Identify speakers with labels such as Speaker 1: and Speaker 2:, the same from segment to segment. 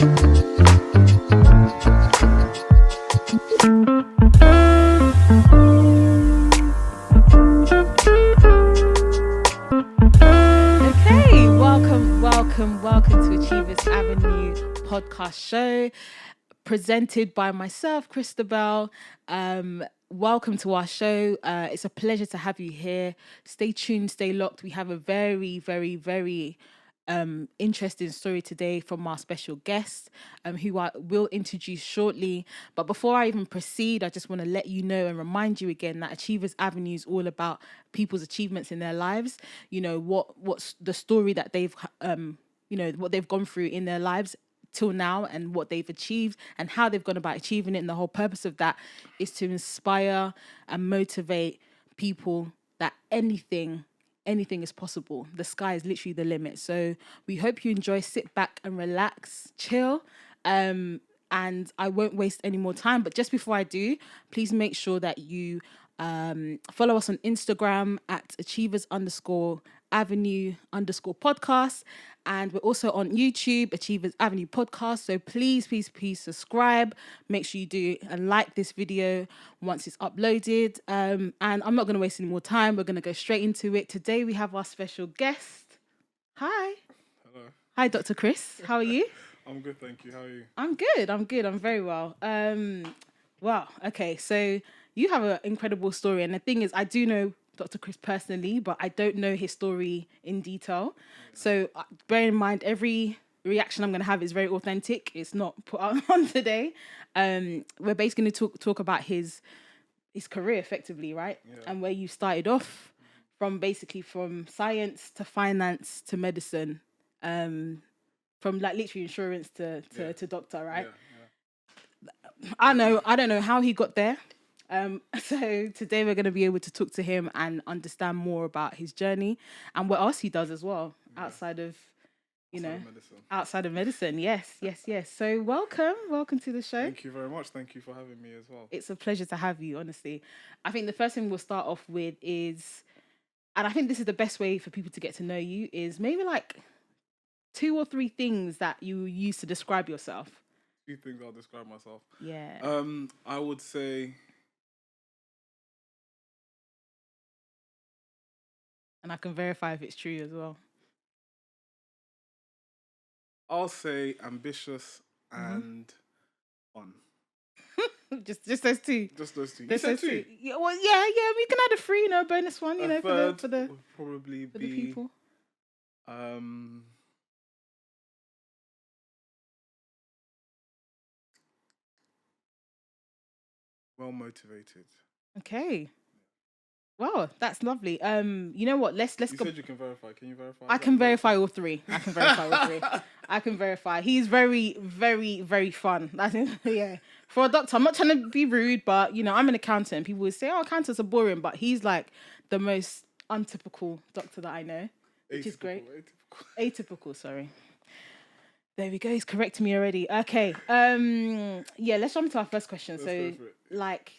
Speaker 1: Welcome to Achievers Avenue podcast show, presented by myself, Christabel. Welcome to our show. It's a pleasure to have you here. Stay tuned, stay locked. We have a very, very, very interesting story today from our special guest, who I will introduce shortly. But before I even proceed, I just want to let you know and remind you again that Achievers Avenue is all about people's achievements in their lives. You know, what's the story that they've what they've gone through in their lives till now and what they've achieved and how they've gone about achieving it. And the whole purpose of that is to inspire and motivate people that anything is possible. The sky is literally the limit. So we hope you enjoy, sit back and relax, chill. And I won't waste any more time. But just before I do, please make sure that you follow us on Instagram at achievers_avenue_podcast. And we're also on YouTube, Achievers Avenue Podcast. So please subscribe. Make sure you do and like this video once it's uploaded. And I'm not going to waste any more time. We're going to go straight into it. Today we have our special guest. Hi.
Speaker 2: Hello.
Speaker 1: Hi, Dr. Chris. How are you?
Speaker 2: I'm good, thank you. How are you?
Speaker 1: I'm good. I'm very well. Wow. Okay. So you have an incredible story. And the thing is, I do know Dr. Chris personally, but I don't know his story in detail. So bear in mind, every reaction I'm going to have is very authentic. It's not put on today. We're basically going to talk about his career effectively, right? Yeah. And where you started off from science to finance to medicine, from like literally insurance to doctor, right? Yeah. I don't know how he got there. So today we're going to be able to talk to him and understand more about his journey and what else he does as well outside of medicine. Yes. So welcome to the show.
Speaker 2: Thank you very much. Thank you for having me as well.
Speaker 1: It's a pleasure to have you, honestly. I think the first thing we'll start off with is, and I think this is the best way for people to get to know you, is maybe like 2 or 3 things that you use to describe yourself.
Speaker 2: 2 things I'll describe myself.
Speaker 1: Yeah.
Speaker 2: I would say,
Speaker 1: and I can verify if it's true as well.
Speaker 2: I'll say ambitious and fun.
Speaker 1: just those 2.
Speaker 2: Just those 2.
Speaker 1: Just
Speaker 2: you said
Speaker 1: those
Speaker 2: 2.
Speaker 1: 2. Yeah, well, yeah. We can add a 3, bonus one,
Speaker 2: A third
Speaker 1: for the
Speaker 2: would probably
Speaker 1: for
Speaker 2: be
Speaker 1: the people.
Speaker 2: Well motivated.
Speaker 1: Okay. Wow, that's lovely. You know what? Let's
Speaker 2: you
Speaker 1: go.
Speaker 2: You said you can verify. Can you verify?
Speaker 1: I can verify all 3. I can verify. He's very, very, very fun. That's yeah. For a doctor, I'm not trying to be rude, but I'm an accountant. People would say, "Oh, accountants are boring," but he's like the most untypical doctor that I know, which is great. Atypical. Sorry. There we go. He's correcting me already. Okay. Let's jump into our first question.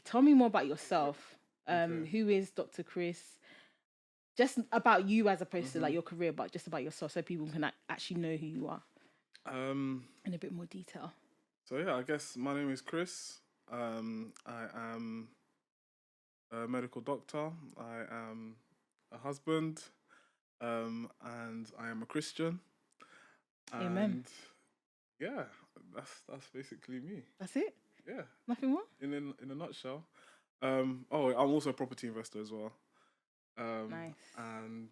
Speaker 1: Tell me more about yourself. Who is Dr. Chris? Just about you as opposed to like your career, but just about yourself, so people can actually know who you are. In a bit more detail.
Speaker 2: So I guess my name is Chris. I am a medical doctor. I am a husband, and I am a Christian.
Speaker 1: Amen.
Speaker 2: Yeah, that's basically me.
Speaker 1: That's it?
Speaker 2: Yeah.
Speaker 1: Nothing more?
Speaker 2: In a nutshell. I'm also a property investor as well.
Speaker 1: Nice.
Speaker 2: And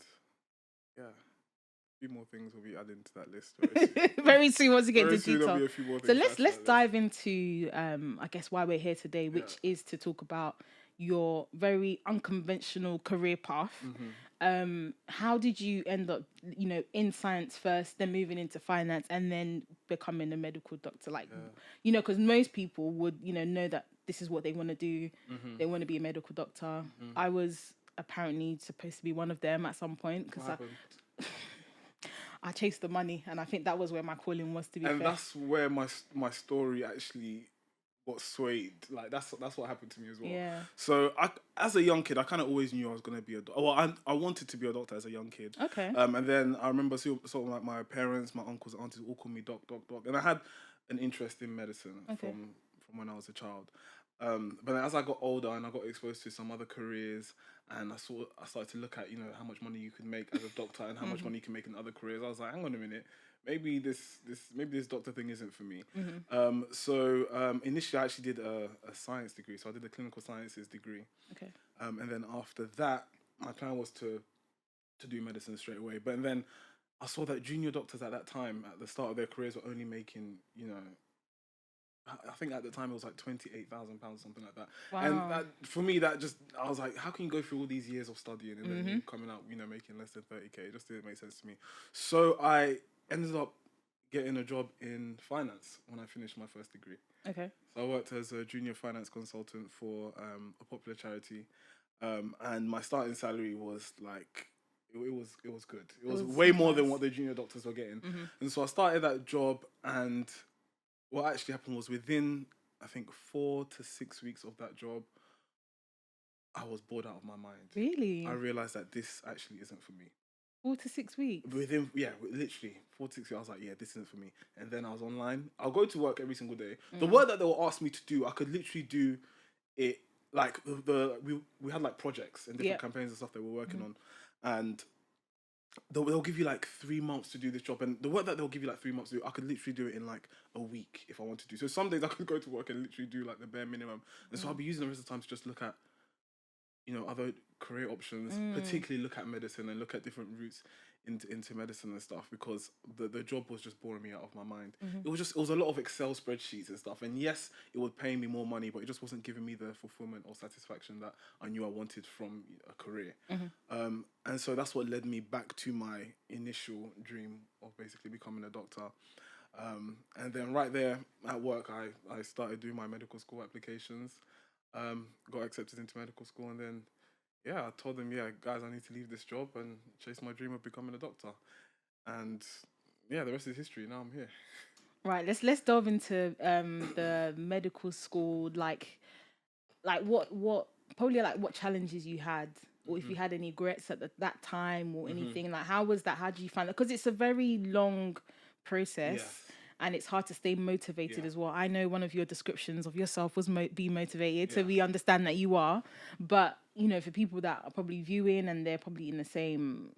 Speaker 2: yeah, a few more things will be added to that list
Speaker 1: very soon once you get into detail.
Speaker 2: There'll be a few more
Speaker 1: so
Speaker 2: things
Speaker 1: let's dive into I guess why we're here today, which is to talk about your very unconventional career path. How did you end up, in science first, then moving into finance, and then becoming a medical doctor? Because most people would, know that this is what they want to do. They want to be a medical doctor. I was apparently supposed to be one of them at some point because I chased the money, and I think that was where my calling was. To be fair,
Speaker 2: and that's where my story actually got swayed. Like that's what happened to me as well.
Speaker 1: Yeah.
Speaker 2: So as a young kid, I kind of always knew I was gonna be a doctor. Well, I wanted to be a doctor as a young kid.
Speaker 1: Okay.
Speaker 2: And then I remember sort of like my parents, my uncles, aunties all called me doc, and I had an interest in medicine from when I was a child. But then as I got older and I got exposed to some other careers, and I started to look at how much money you could make as a doctor and how much money you can make in other careers. I was like, hang on a minute, maybe this doctor thing isn't for me. So initially I actually did a science degree, so I did a clinical sciences degree.
Speaker 1: Okay.
Speaker 2: And then after that, my plan was to do medicine straight away. But then I saw that junior doctors at that time, at the start of their careers, were only making, I think at the time it was like £28,000, something like that.
Speaker 1: Wow.
Speaker 2: And that, for me, I was like, how can you go through all these years of studying and then coming out, making less than 30k? It just didn't make sense to me. So I ended up getting a job in finance when I finished my first degree.
Speaker 1: Okay.
Speaker 2: So I worked as a junior finance consultant for a popular charity, and my starting salary was like it was good. It was way more than what the junior doctors were getting. And so I started that job, and what actually happened was within I think 4 to 6 weeks of that job, I was bored out of my mind.
Speaker 1: Really?
Speaker 2: I realized that this actually isn't for me.
Speaker 1: 4 to 6 weeks.
Speaker 2: Literally 4 to 6 weeks. I was like, this isn't for me. And then I was online. I'll go to work every single day. The work that they will ask me to do, I could literally do it. Like we had like projects and different campaigns and stuff that we're working on, and they'll give you like 3 months to do this job, and the work that they'll give you like 3 months to do, I could literally do it in like a week if I wanted to. So some days I could go to work and literally do like the bare minimum, and so I'll be using the rest of the time to just look at other career options, particularly look at medicine and look at different routes into medicine and stuff, because the job was just boring me out of my mind. It was a lot of Excel spreadsheets and stuff, and yes, it would pay me more money, but it just wasn't giving me the fulfillment or satisfaction that I knew I wanted from a career. And so that's what led me back to my initial dream of basically becoming a doctor. And then right there at work, I started doing my medical school applications, got accepted into medical school, and then I told them, guys, I need to leave this job and chase my dream of becoming a doctor. And the rest is history. Now I'm here.
Speaker 1: Right, let's delve into the medical school, like what probably like what challenges you had, or if you had any regrets at that time or anything. Like, how was that? How did you find it? Because it's a very long process.
Speaker 2: Yes.
Speaker 1: And it's hard to stay motivated as well. I know one of your descriptions of yourself was be motivated, so we understand that you are. But for people that are probably viewing and they're probably in the same,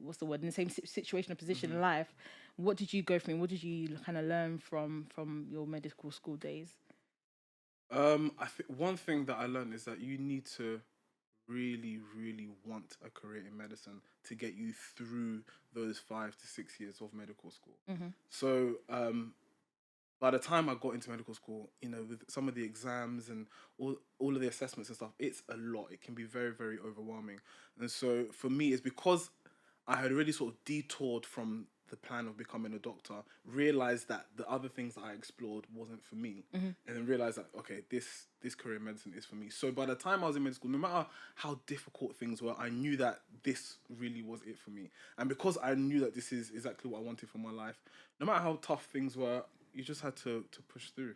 Speaker 1: what's the word, in the same situation or position in life, what did you go through? What did you kind of learn from your medical school days?
Speaker 2: I think one thing that I learned is that you need to really, really want a career in medicine to get you through those 5 to 6 years of medical school. So by the time I got into medical school, with some of the exams and all of the assessments and stuff, it's a lot. It can be very, very overwhelming. And so for me, it's because I had already sort of detoured from the plan of becoming a doctor, realized that the other things that I explored wasn't for me, and then realized that, okay, this career in medicine is for me. So by the time I was in medical school, no matter how difficult things were, I knew that this really was it for me. And because I knew that this is exactly what I wanted for my life, no matter how tough things were, you just had to push through.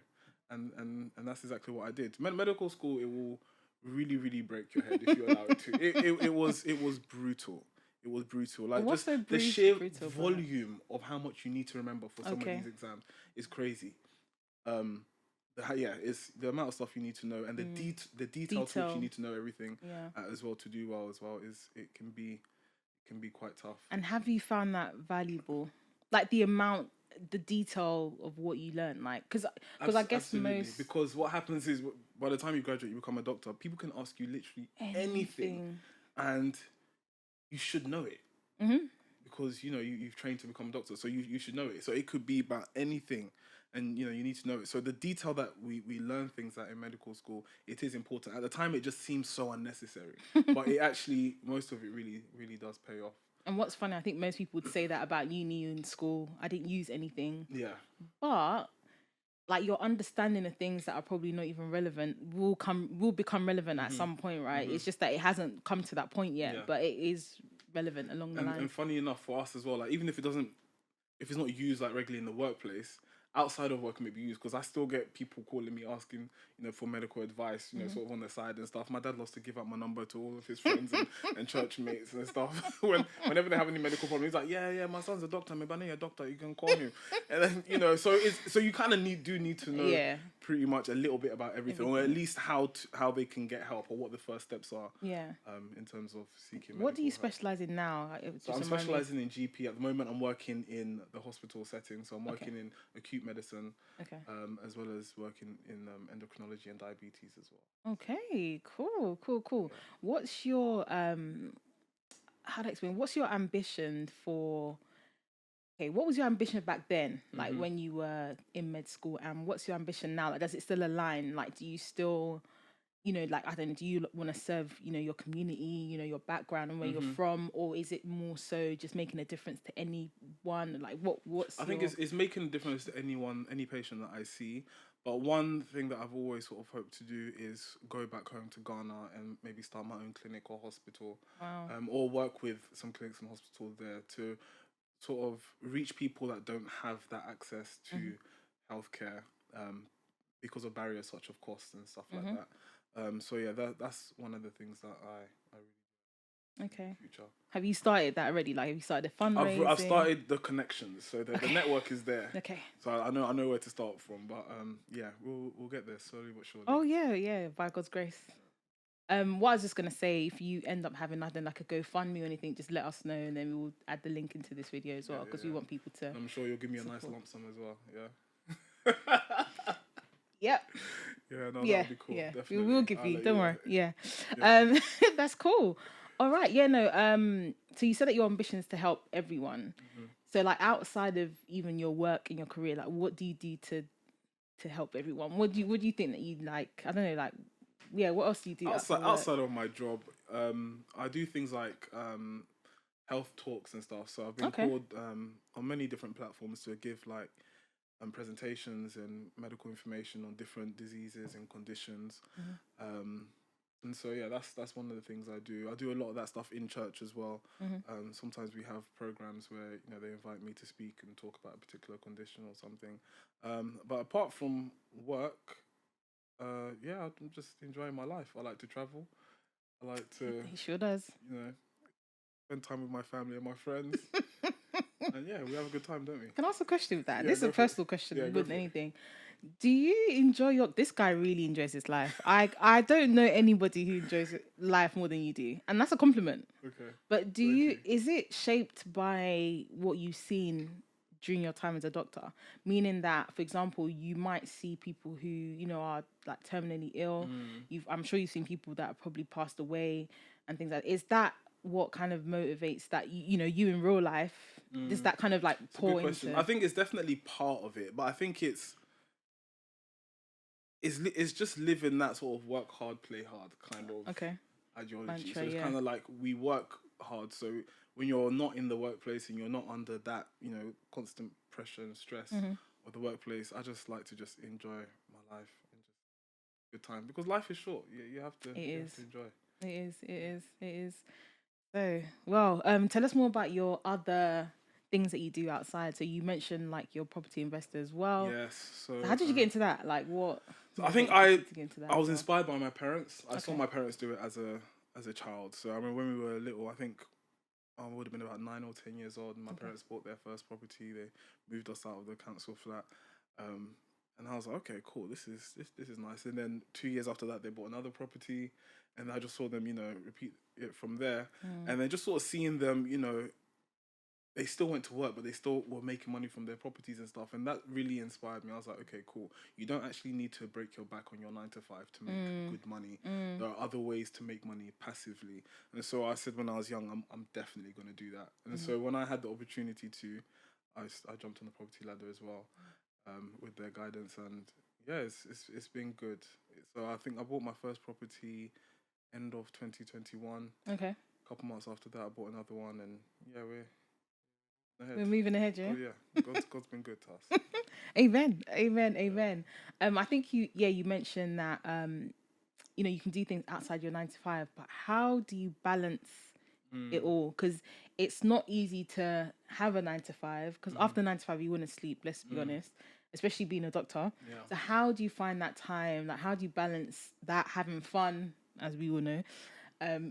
Speaker 2: And that's exactly what I did. Medical school, it will really, really break your head if you allow it to. It was brutal. It was brutal. Like, just the sheer volume of how much you need to remember for some of these exams is crazy. It's the amount of stuff you need to know, and the detail which you need to know everything as well to do well as well it can be quite tough.
Speaker 1: And have you found that valuable? Like the detail of what you learn, like because I guess
Speaker 2: absolutely.
Speaker 1: most,
Speaker 2: because what happens is by the time you graduate, you become a doctor. People can ask you literally anything and you should know it because you've trained to become a doctor, so you should know it. So it could be about anything, and you need to know it. So the detail that we learn things that in medical school, it is important. At the time, it just seems so unnecessary, but it actually, most of it really, really does pay off.
Speaker 1: And what's funny, I think most people would say that about uni and school. I didn't use anything.
Speaker 2: Yeah.
Speaker 1: But like your understanding of things that are probably not even relevant will become relevant at some point, right? It's just that it hasn't come to that point yet, but it is relevant along the line.
Speaker 2: And funny enough for us as well, like even if it's not used like regularly in the workplace, outside of work maybe use, because I still get people calling me asking, for medical advice, sort of on the side and stuff. My dad loves to give out my number to all of his friends and church mates and stuff. Whenever they have any medical problem, he's like, yeah, my son's a doctor. Maybe I know you're a doctor. You can call him. And then so you kind of need to know pretty much a little bit about everything, or at least how they can get help, or what the first steps are.
Speaker 1: Yeah.
Speaker 2: In terms of seeking.
Speaker 1: What do you
Speaker 2: help.
Speaker 1: specialize in now?
Speaker 2: So I'm specializing in GP at the moment. I'm working in the hospital setting, so I'm working in acute medicine, as well as working in endocrinology and diabetes as well.
Speaker 1: Okay, cool. Yeah. What's your how to explain? What's your ambition for? Okay, what was your ambition back then, like when you were in med school, and what's your ambition now? Like, does it still align? Like, do you still, like, I don't know, do you want to serve, your community, your background and where you're from, or is it more so just making a difference to anyone? Like, what's
Speaker 2: I think it's making a difference to any patient that I see. But one thing that I've always sort of hoped to do is go back home to Ghana and maybe start my own clinic or hospital, or work with some clinics and hospitals there to sort of reach people that don't have that access to healthcare, because of barriers such of cost and stuff like that. So yeah, that's one of the things that I really
Speaker 1: okay.
Speaker 2: Future.
Speaker 1: Have you started that already? Like, have you started the fundraising?
Speaker 2: I've started the connections, so the network is there.
Speaker 1: Okay.
Speaker 2: So I know where to start from, but yeah, we'll get there slowly but surely.
Speaker 1: Oh yeah, by God's grace. What I was just gonna say, if you end up having nothing like a GoFundMe or anything, just let us know, and then we'll add the link into this video as well, because we want people to.
Speaker 2: I'm sure you'll give me a nice lump sum as well. Yeah.
Speaker 1: Yep.
Speaker 2: Yeah, no, that'll be cool.
Speaker 1: Yeah,
Speaker 2: Definitely.
Speaker 1: we will give you. Don't worry. Yeah. That's cool. All right. Yeah. No. So you said that your ambition is to help everyone. So, like, outside of even your work and your career, like, what do you do to help everyone? What do you think that you like? I don't know. Like, yeah. What else do you do
Speaker 2: outside of my job? I do things like health talks and stuff. So I've been called on many different platforms to give like presentations and medical information on different diseases and conditions. And so yeah, that's one of the things I do. I do a lot of that stuff in church as well. Sometimes we have programs where they invite me to speak and talk about a particular condition or something. But apart from work, yeah, I'm just enjoying my life. I like to travel. I like to.
Speaker 1: He sure does.
Speaker 2: Spend time with my family and my friends. And yeah, we have a good time, don't we?
Speaker 1: Can I ask a question with that? This is a personal question more than anything.
Speaker 2: It.
Speaker 1: Do you enjoy this guy really enjoys his life. I don't know anybody who enjoys life more than you do. And that's a compliment.
Speaker 2: Okay.
Speaker 1: But is it shaped by what you've seen during your time as a doctor? Meaning that, for example, you might see people who, are like terminally ill. I'm sure you've seen people that have probably passed away and things like that. Is that what kind of motivates that, you in real life? Does that kind of like pour into?
Speaker 2: I think it's definitely part of it, but I think it's just living that sort of work hard, play hard kind of ideology. Mantra, so it's kind of like we work hard. So when you're not in the workplace and you're not under that, constant pressure and stress of the workplace, I just like to just enjoy my life and just good time, because life is short. You have to enjoy.
Speaker 1: It is. So, well, tell us more about your other things that you do outside. So you mentioned like your property investor as well.
Speaker 2: Yes. So
Speaker 1: how did you get into that? Like what?
Speaker 2: So I think I was inspired by my parents. I saw my parents do it as a child. So I remember when we were little, I think I would have been about 9 or 10 years old, and my parents bought their first property. They moved us out of the council flat. And I was like, okay, cool, this is nice. And then 2 years after that, they bought another property, and I just saw them, repeat it from there. And then just sort of seeing them, they still went to work, but they still were making money from their properties and stuff. And that really inspired me. I was like, okay, cool. You don't actually need to break your back on your 9 to 5 to make good money. There are other ways to make money passively. And so I said when I was young, I'm definitely going to do that. And so when I had the opportunity to, I jumped on the property ladder as well. With their guidance, and yeah, it's been good. So I think I bought my first property end of 2021.
Speaker 1: Okay.
Speaker 2: A couple months after that, I bought another one, and yeah,
Speaker 1: we're moving ahead. Yeah.
Speaker 2: Oh yeah, God's been good to us.
Speaker 1: Amen. I think you mentioned that you can do things outside your 9 to 5, but how do you balance it all? Because it's not easy to have a 9 to 5, because after 9 to 5 you want to sleep, let's be honest. especially being a doctor.
Speaker 2: Yeah.
Speaker 1: So how do you find that time? Like, how do you balance that having fun, as we all know,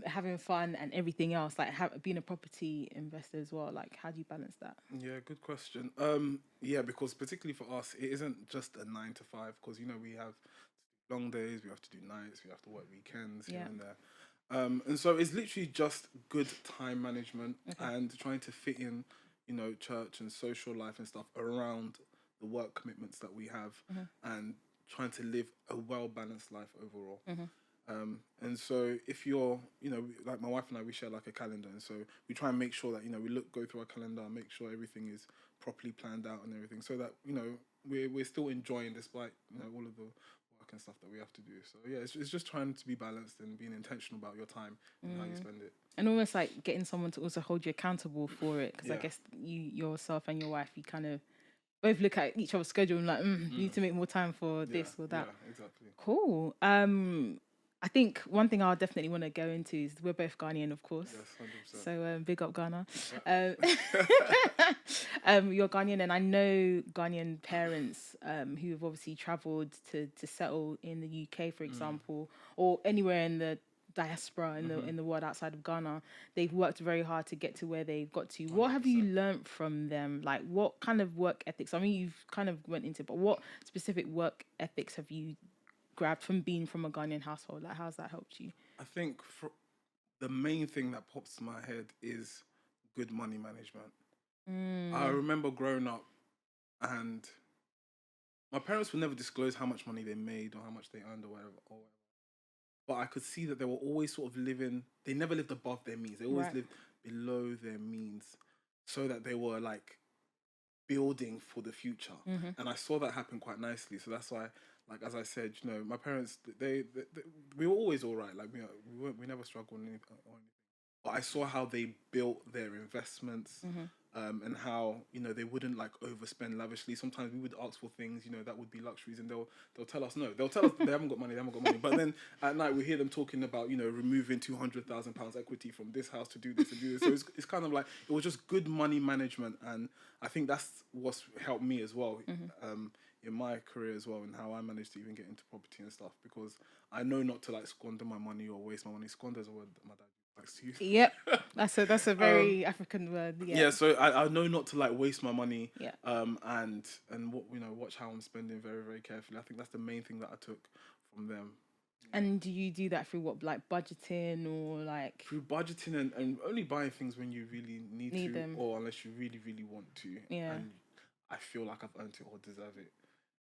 Speaker 1: having fun and everything else, like being a property investor as well? Like, how do you balance that?
Speaker 2: Yeah, good question. Yeah, because particularly for us, it isn't just a 9 to 5. Because we have long days, we have to do nights, we have to work weekends here
Speaker 1: Yeah.
Speaker 2: and there. And so it's literally just good time management
Speaker 1: Okay.
Speaker 2: and trying to fit in, church and social life and stuff around the work commitments that we have, and trying to live a well balanced life overall. And so if you're, like my wife and I, we share like a calendar, and so we try and make sure that we go through our calendar and make sure everything is properly planned out and everything, so that we're still enjoying despite all of the work and stuff that we have to do. So yeah, it's just trying to be balanced and being intentional about your time and how you spend it.
Speaker 1: And almost like getting someone to also hold you accountable for it, because I
Speaker 2: Yeah.
Speaker 1: guess you yourself and your wife, you kind of both look at each other's schedule and like, you need to make more time for this or that.
Speaker 2: Yeah, exactly.
Speaker 1: Cool. I think one thing I'll definitely want to go into is we're both Ghanaian, of course.
Speaker 2: Yes, 100%.
Speaker 1: So big up Ghana. You're Ghanaian, and I know Ghanaian parents who have obviously travelled to settle in the UK, for example, or anywhere in the diaspora in the world outside of Ghana. They've worked very hard to get to where they've got to. What have you learnt from them? Like, what kind of work ethics? I mean, you've kind of went into, but what specific work ethics have you grabbed from being from a Ghanaian household? Like, how's that helped you?
Speaker 2: I think the main thing that pops in my head is good money management. I remember growing up, and my parents would never disclose how much money they made or how much they earned or whatever. But I could see that they were always sort of living. They never lived above their means. They always
Speaker 1: Right.
Speaker 2: lived below their means, so that they were like building for the future. And I saw that happen quite nicely. So that's why, like as I said, my parents, they we were always all right. Like we never struggled or anything. But I saw how they built their investments, and how they wouldn't like overspend lavishly. Sometimes we would ask for things that would be luxuries, and they'll tell us no. They'll tell us they haven't got money. They haven't got money. But then at night we hear them talking about removing £200,000 equity from this house to do this and do this. So it's kind of like it was just good money management, and I think that's what's helped me as well. In my career as well, and how I managed to even get into property and stuff, because I know not to like squander my money or waste my money. Squander is a word that my dad likes to use.
Speaker 1: Yep, that's a very African word.
Speaker 2: Yeah, so I know not to like waste my money.
Speaker 1: Yeah.
Speaker 2: And what watch how I'm spending very, very carefully. I think that's the main thing that I took from them.
Speaker 1: And do you do that through what, like budgeting or like
Speaker 2: Through budgeting and only buying things when you really need to,
Speaker 1: them?
Speaker 2: or unless you really, really want to.
Speaker 1: Yeah.
Speaker 2: And I feel like I've earned it or deserve it.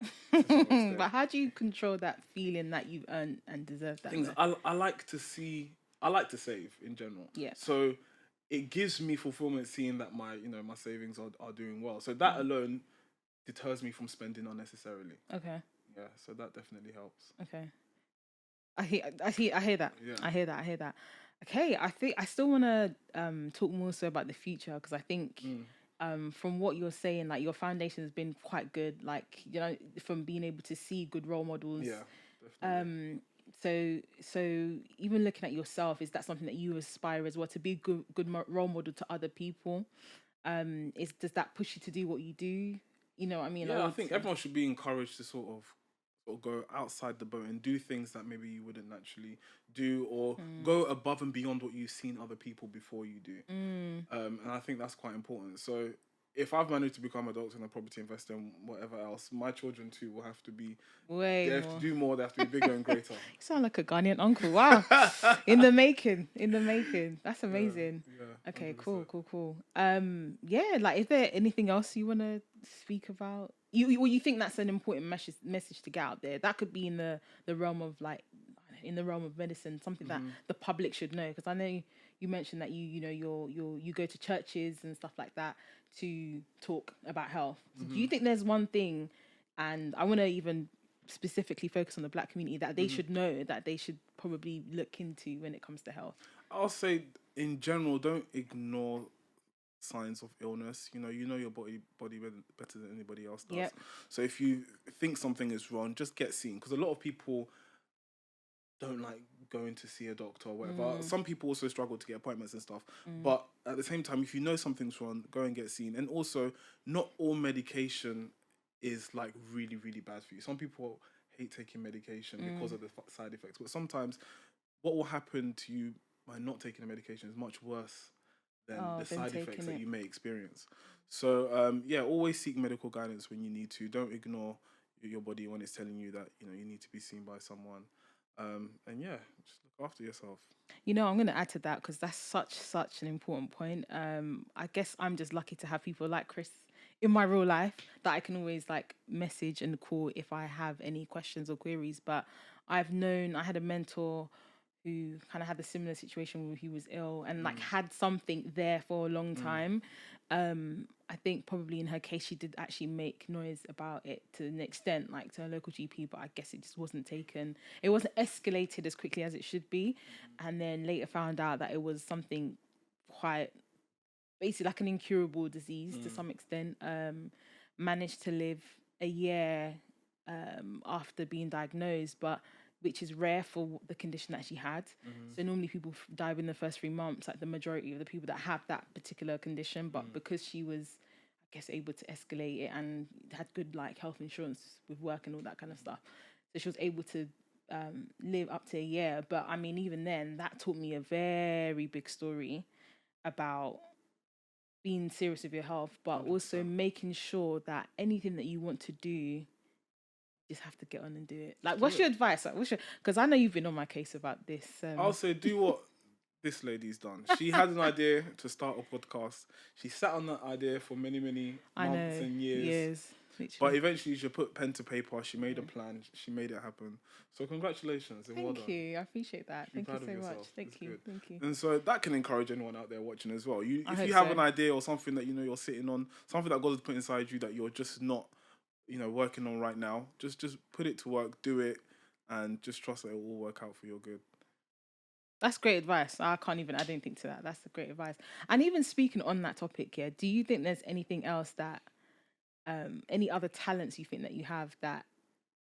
Speaker 2: To some extent.
Speaker 1: But how do you control that feeling that you've earned and deserve that?
Speaker 2: Things I like to save in general.
Speaker 1: Yeah.
Speaker 2: So it gives me fulfillment seeing that my my savings are doing well. So that alone deters me from spending unnecessarily.
Speaker 1: Okay.
Speaker 2: Yeah. So that definitely helps.
Speaker 1: Okay. I hear that.
Speaker 2: Yeah.
Speaker 1: I hear that. Okay, I think I still want to talk more so about the future, because I think from what you're saying, like your foundation has been quite good, like from being able to see good role models.
Speaker 2: Yeah. Definitely.
Speaker 1: So even looking at yourself, is that something that you aspire as well, to be a good role model to other people? Does that push you to do what you do? You know what I mean?
Speaker 2: Yeah, I think everyone should be encouraged to sort of go outside the boat and do things that maybe you wouldn't naturally do, or go above and beyond what you've seen other people before you do. And I think that's quite important. So if I've managed to become a doctor and a property investor and whatever else, my children too will have to be
Speaker 1: way
Speaker 2: they have
Speaker 1: more.
Speaker 2: to do more. They have to be bigger and greater.
Speaker 1: You sound like a Ghanaian uncle. Wow. In the making. That's amazing.
Speaker 2: Yeah,
Speaker 1: Okay,
Speaker 2: 100%.
Speaker 1: cool. Yeah, like, is there anything else you want to speak about? You think that's an important message to get out there? That could be in the realm of like, in the realm of medicine, something that the public should know. Because I know you mentioned that you go to churches and stuff like that to talk about health. Do you think there's one thing, and I want to even specifically focus on the Black community, that they should know, that they should probably look into when it comes to health?
Speaker 2: I'll say in general, don't ignore signs of illness. You know your body better than anybody else does.
Speaker 1: Yep.
Speaker 2: So if you think something is wrong, just get seen, because a lot of people don't like going to see a doctor or whatever. Some people also struggle to get appointments and stuff. But at the same time, if you know something's wrong, go and get seen. And also, not all medication is like really, really bad for you. Some people hate taking medication because of the side effects, but sometimes what will happen to you by not taking the medication is much worse than
Speaker 1: Oh,
Speaker 2: the
Speaker 1: then
Speaker 2: side effects
Speaker 1: taking
Speaker 2: that
Speaker 1: it.
Speaker 2: you may experience. So yeah, always seek medical guidance when you need to. Don't ignore your body when it's telling you that you need to be seen by someone. And yeah, just look after yourself.
Speaker 1: I'm going to add to that because that's such an important point. I guess I'm just lucky to have people like Chris in my real life that I can always like message and call if I have any questions or queries. But I had a mentor who kind of had a similar situation where he was ill and like had something there for a long time. I think probably in her case she did actually make noise about it to an extent, like to her local GP, but I guess it just wasn't taken. It wasn't escalated as quickly as it should be, and then later found out that it was something quite basically like an incurable disease to some extent. Managed to live a year after being diagnosed, but which is rare for the condition that she had. So normally people die within the first 3 months, like the majority of the people that have that particular condition. But because she was, I guess, able to escalate it and had good like health insurance with work and all that kind of stuff, so she was able to live up to a year. But I mean, even then, that taught me a very big story about being serious with your health, but also
Speaker 2: 100%.
Speaker 1: making sure that anything that you want to do, you just have to get on and do it. Like,
Speaker 2: Do
Speaker 1: what's your
Speaker 2: it.
Speaker 1: advice? Like, because I know you've been on my case about this.
Speaker 2: I'll say do what this lady's done. She had an idea to start a podcast. She sat on that idea for many, many
Speaker 1: I
Speaker 2: months
Speaker 1: know,
Speaker 2: and years.
Speaker 1: years,
Speaker 2: But
Speaker 1: literally.
Speaker 2: eventually she put pen to paper, she made a plan, she made it happen. So congratulations and well
Speaker 1: Thank
Speaker 2: done.
Speaker 1: you. I appreciate that.
Speaker 2: Be
Speaker 1: Thank you
Speaker 2: proud of
Speaker 1: so much.
Speaker 2: yourself. It's
Speaker 1: Thank you.
Speaker 2: good.
Speaker 1: Thank you.
Speaker 2: And so that can encourage anyone out there watching as well.
Speaker 1: I
Speaker 2: If
Speaker 1: hope
Speaker 2: you have
Speaker 1: so.
Speaker 2: an idea or something that you're sitting on, something that God has put inside you that you're just not, working on right now, just put it to work, do it, and just trust that it will all work out for your good.
Speaker 1: That's great advice. I can't even add anything to that. That's a great advice. And even speaking on that topic, yeah, do you think there's anything else that, any other talents you think that you have that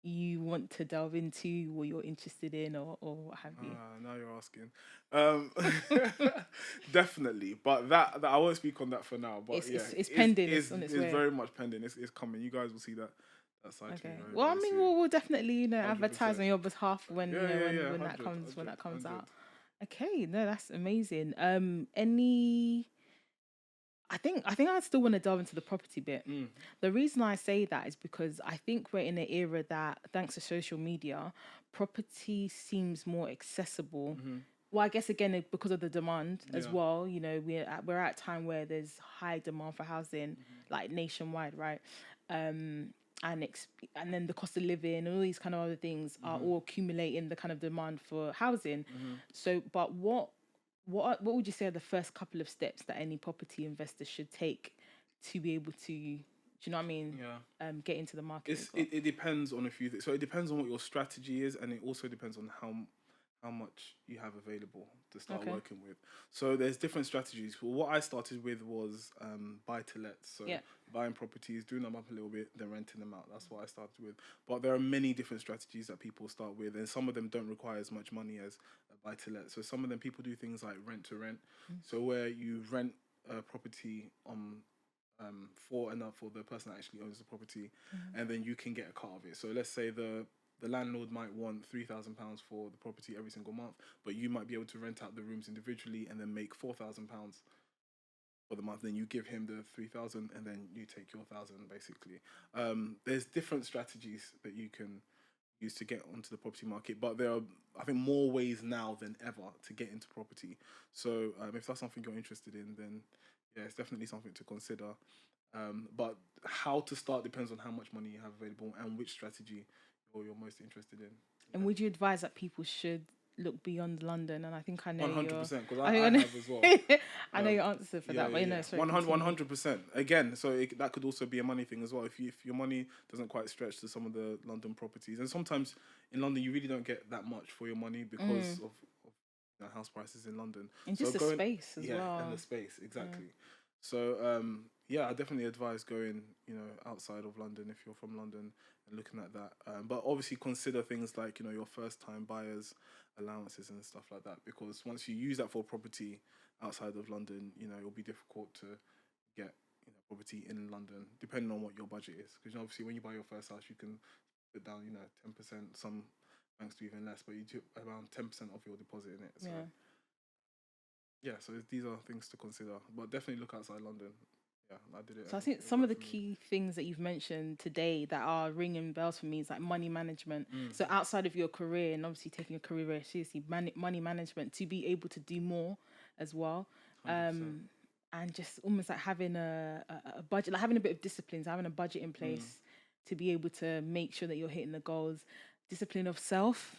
Speaker 1: you want to delve into or you're interested in or what have you?
Speaker 2: Now you're asking. Um, definitely, but that I won't speak on that for now. But
Speaker 1: It's
Speaker 2: yeah,
Speaker 1: it's, it's pending. It's on its
Speaker 2: is
Speaker 1: way.
Speaker 2: very much pending. It's coming. You guys will see that side to me
Speaker 1: Okay.
Speaker 2: very
Speaker 1: Well, I
Speaker 2: very
Speaker 1: mean,
Speaker 2: soon.
Speaker 1: we'll definitely advertise
Speaker 2: 100%.
Speaker 1: on your behalf when
Speaker 2: Yeah.
Speaker 1: when that
Speaker 2: 100,
Speaker 1: comes
Speaker 2: 100, 100.
Speaker 1: out. Okay. No, that's amazing. Any. I think I'd still want to delve into the property bit. The reason I say that is because I think we're in an era that, thanks to social media, property seems more accessible. Well, I guess again because of the demand as
Speaker 2: Yeah.
Speaker 1: well. We're at a time where there's high demand for housing, like nationwide, right? And and then the cost of living and all these kind of other things are all accumulating the kind of demand for housing. So, but what would you say are the first couple of steps that any property investor should take to be able to, do you know what I mean?
Speaker 2: Yeah.
Speaker 1: Get into the market as well.
Speaker 2: It depends on a few things. So it depends on what your strategy is, and it also depends on how much you have available to start
Speaker 1: Okay.
Speaker 2: working with. So there's different strategies. Well, what I started with was buy to let. So
Speaker 1: Yeah.
Speaker 2: buying properties, doing them up a little bit, then renting them out. That's what I started with. But there are many different strategies that people start with, and some of them don't require as much money as a buy to let. So some of them people do things like rent to rent. So where you rent a property for the person that actually owns the property, and then you can get a cut of it. So let's say the landlord might want £3,000 for the property every single month, but you might be able to rent out the rooms individually and then make £4,000 for the month. Then you give him the 3,000, and then you take your 1,000 basically. There's different strategies that you can use to get onto the property market, but there are, I think, more ways now than ever to get into property. So if that's something you're interested in, then yeah, it's definitely something to consider. But how to start depends on how much money you have available and which strategy you're most interested in.
Speaker 1: And would you advise that people should look beyond London? And I think I know your,
Speaker 2: 100%, because
Speaker 1: I think
Speaker 2: I
Speaker 1: I know,
Speaker 2: have as well.
Speaker 1: I know your answer for that. But sorry, continue.
Speaker 2: 100%. Again, so that could also be a money thing as well. If your money doesn't quite stretch to some of the London properties, and sometimes in London you really don't get that much for your money because of house prices in London.
Speaker 1: And
Speaker 2: So
Speaker 1: just the space as well.
Speaker 2: and the space exactly. So yeah, I definitely advise going outside of London if you're from London and looking at that. But obviously consider things like your first time buyers allowances and stuff like that, because once you use that for property outside of London, it'll be difficult to get property in London, depending on what your budget is. Because obviously, when you buy your first house, you can put down 10%. Some banks do even less, but you do around 10% of your deposit in it. So so these are things to consider, but definitely look outside London. Yeah, I did it.
Speaker 1: So I think some of the key things that you've mentioned today that are ringing bells for me is like money management. So outside of your career and obviously taking your career very seriously, money management to be able to do more as well.
Speaker 2: 100%.
Speaker 1: And just almost like having a budget, like having a bit of discipline, so having a budget in place to be able to make sure that you're hitting the goals. Discipline of self,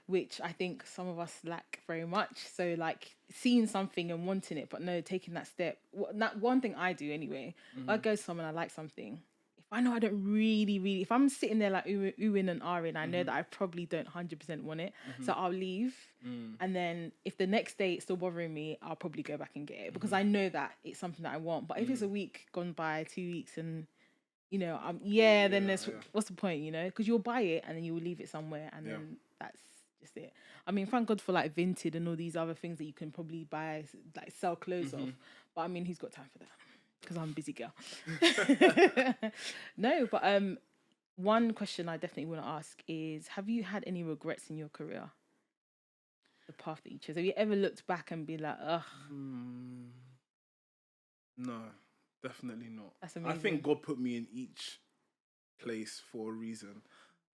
Speaker 1: which I think some of us lack very much. So like seeing something and wanting it, but no, taking that step. That one thing I do anyway, if I go to someone, I like something. If I know I don't really, if I'm sitting there like oohing and ahhing, I know that I probably don't 100% want it. So I'll leave. And then if the next day it's still bothering me, I'll probably go back and get it because I know that it's something that I want. But if it's a week gone by, 2 weeks, and then there's what's the point, because you'll buy it and then you'll leave it somewhere and then that's just it. I mean, thank God for like Vinted and all these other things that you can probably buy, like sell clothes of. But I mean, who's got time for that? Because I'm a busy girl. No, but one question I definitely want to ask is: have you had any regrets in your career? The path that you chose. Have you ever looked back and be like, ugh?
Speaker 2: No, definitely not.
Speaker 1: That's amazing.
Speaker 2: I think God put me in each place for a reason.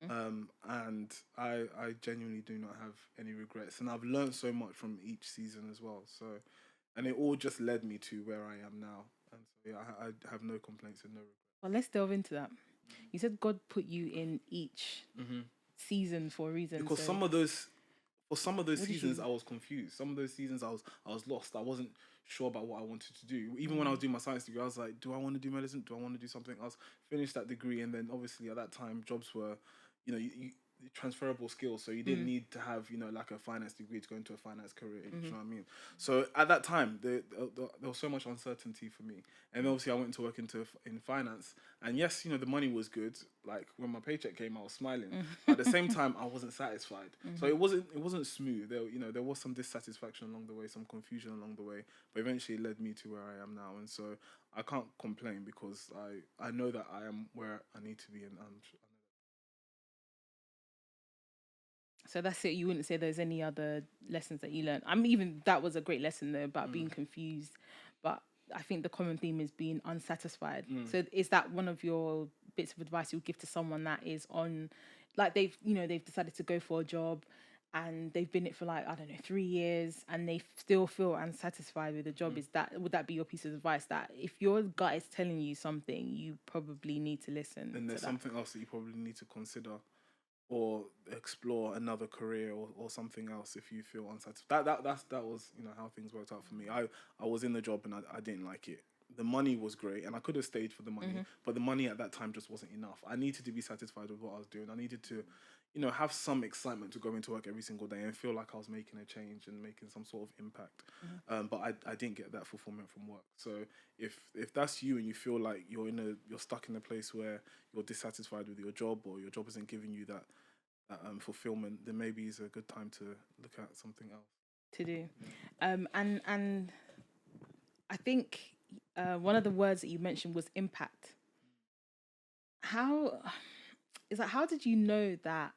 Speaker 2: And I genuinely do not have any regrets, and I've learned so much from each season as well. So, and it all just led me to where I am now, and so I have no complaints and no regrets.
Speaker 1: Well, let's delve into that. You said God put you in each season for a reason.
Speaker 2: Because some of those seasons I was confused. Some of those seasons I was lost. I wasn't sure about what I wanted to do. Even when I was doing my science degree, I was like, do I want to do medicine? Do I want to do something else? Finished that degree, and then obviously at that time jobs were, you transferable skills, so you didn't need to have like a finance degree to go into a finance career. You know what I mean? So at that time there was so much uncertainty for me, and obviously I went to work in finance, and yes, the money was good. Like when my paycheck came, I was smiling. At the same time, I wasn't satisfied. So it wasn't smooth. There was some dissatisfaction along the way, some confusion along the way, but eventually it led me to where I am now, and so I can't complain because I know that I am where I need to be, and
Speaker 1: so that's it. You wouldn't say there's any other lessons that you learned. I mean, even that was a great lesson though about being confused. But I think the common theme is being unsatisfied. So is that one of your bits of advice you would give to someone that is on, like they've decided to go for a job and they've been in it for like, I don't know, 3 years and they still feel unsatisfied with the job? Would that be your piece of advice, that if your gut is telling you something, you probably need to listen?
Speaker 2: And there's something else that you probably need to consider or explore another career or something else if you feel unsatisfied. That was how things worked out for me. I was in the job and I didn't like it. The money was great and I could have stayed for the money, but the money at that time just wasn't enough. I needed to be satisfied with what I was doing. I needed to have some excitement to go into work every single day and feel like I was making a change and making some sort of impact. But I didn't get that fulfillment from work. So if that's you and you feel like you're stuck in a place where you're dissatisfied with your job or your job isn't giving you that fulfillment, then maybe it's a good time to look at something else
Speaker 1: to do. And I think one of the words that you mentioned was impact. How did you know that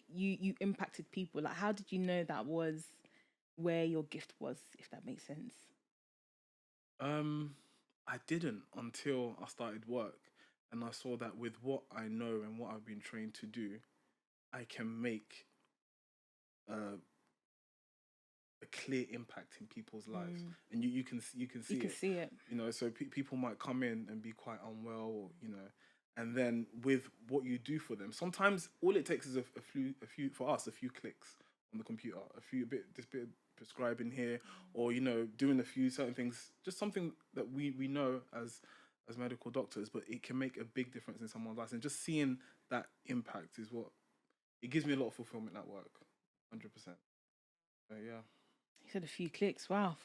Speaker 1: you impacted people? Like, how did you know that was where your gift was, if that makes sense?
Speaker 2: I didn't until I started work and I saw that with what I know and what I've been trained to do, I can make a clear impact in people's lives, and you can see
Speaker 1: it.
Speaker 2: So people might come in and be quite unwell, or, and then with what you do for them, sometimes all it takes is a few for us, a few clicks on the computer, this bit of prescribing here, or doing a few certain things, just something that we know as medical doctors, but it can make a big difference in someone's life, and just seeing that impact is what it gives me a lot of fulfillment at work, 100%. Yeah.
Speaker 1: You said a few clicks. Wow,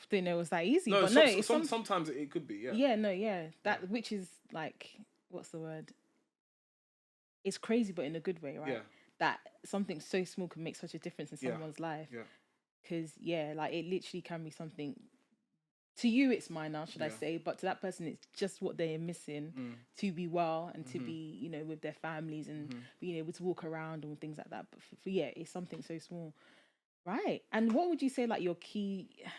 Speaker 1: didn't know it was that easy.
Speaker 2: No,
Speaker 1: but
Speaker 2: sometimes it could be. Yeah.
Speaker 1: Yeah. No. Yeah. That which is like, what's the word? It's crazy, but in a good way, right?
Speaker 2: Yeah.
Speaker 1: That something so small can make such a difference in someone's life.
Speaker 2: Yeah.
Speaker 1: Because like it literally can be something to you it's minor, should I
Speaker 2: Yeah.
Speaker 1: say, but to that person it's just what they're missing to be well and to be, with their families and being able to walk around and things like that. But yeah, it's something so small. Right. And what would you say, like,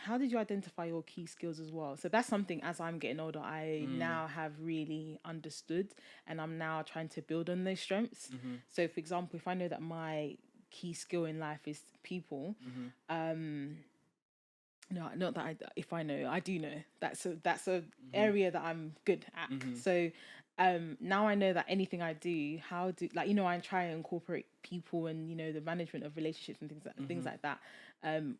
Speaker 1: how did you identify your key skills as well? So that's something, as I'm getting older, I now have really understood, and I'm now trying to build on those strengths. So, for example, if I know that my key skill in life is people, no, not that if I know, I do know. That's a area that I'm good at. So now I know that anything I do, I try and incorporate people and, the management of relationships and things like that.